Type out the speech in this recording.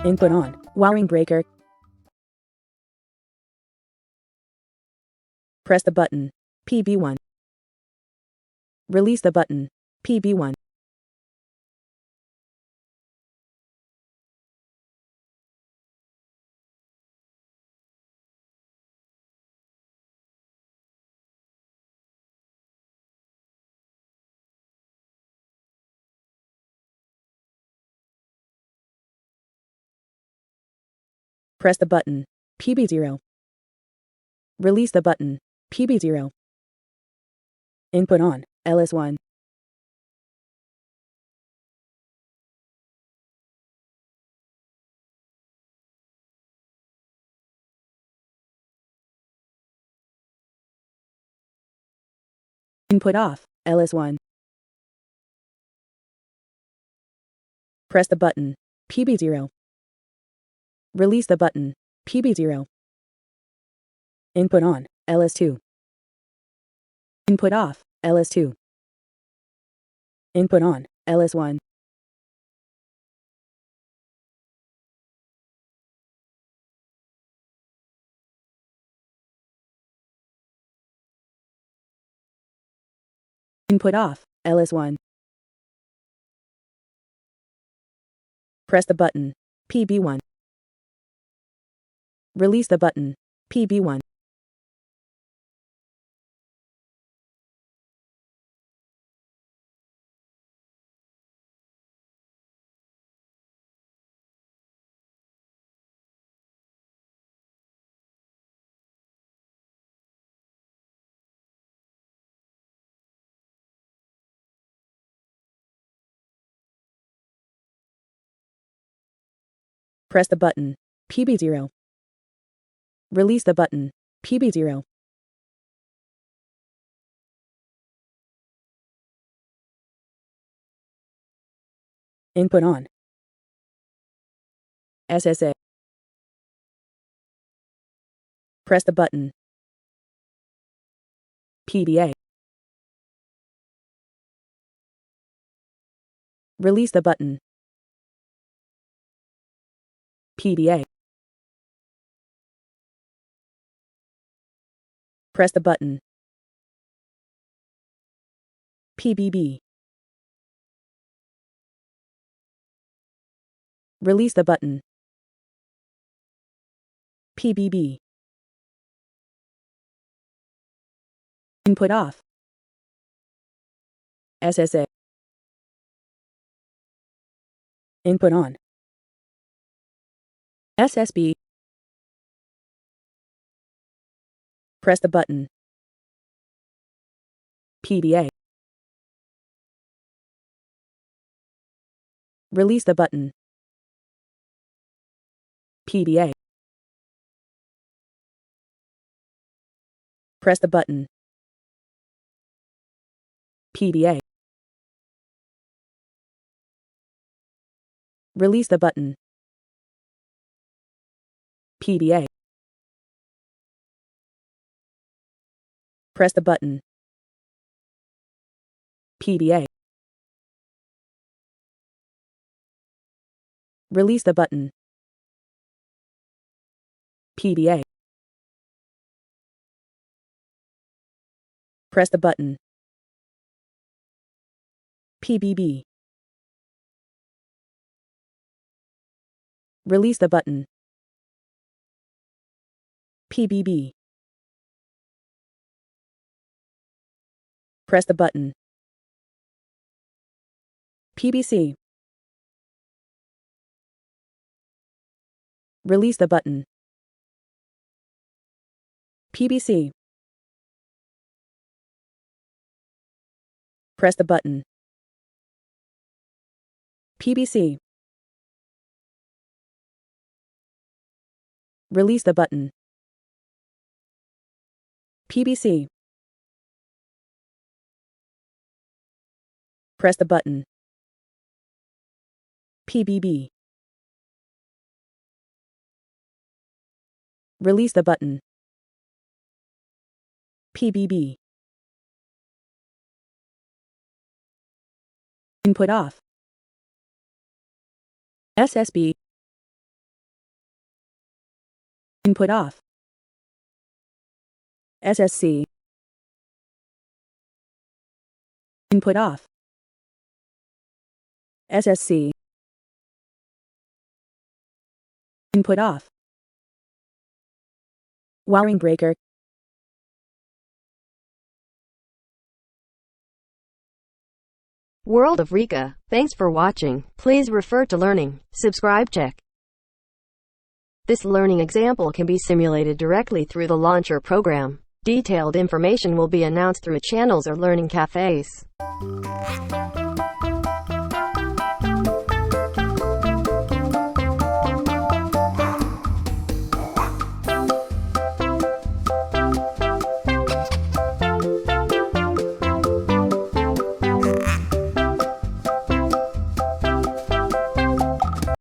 Input on. Wiring breaker. Press the button. PB1. Release the button. PB1. Press the button. PB0. Release the button. PB0. Input on. LS1. Input off. LS1. Press the button. PB0. Release the button. PB0. Input on. LS2. Input off. LS2. Input on. LS1. Input off. LS1. Press the button. PB1. Release the button. PB1. Press the button. PB0. Release the button. PB0. Input on. SSA. Press the button. PDA. Release the button. PDA. Press the button. PBB. Release the button. PBB. Input off. SSA. Input on. SSB. Press the button. PDA. Release the button. PDA. Press the button. PDA. Release the button. PDA. Press the button. PDA. Release the button. PDA. Press the button. PBB. Release the button. PBB. Press the button. PBC. Release the button. PBC. Press the button. PBC. Release the button. PBC. Press the button. PBB. Release the button. PBB. Input off. SSB. Input off. SSC. Input off. SSC. Input off. Wiring breaker. World of Rika. Thanks for watching. Please refer to Learning. Subscribe check. This learning example can be simulated directly through the launcher program. Detailed information will be announced through channels or learning cafes.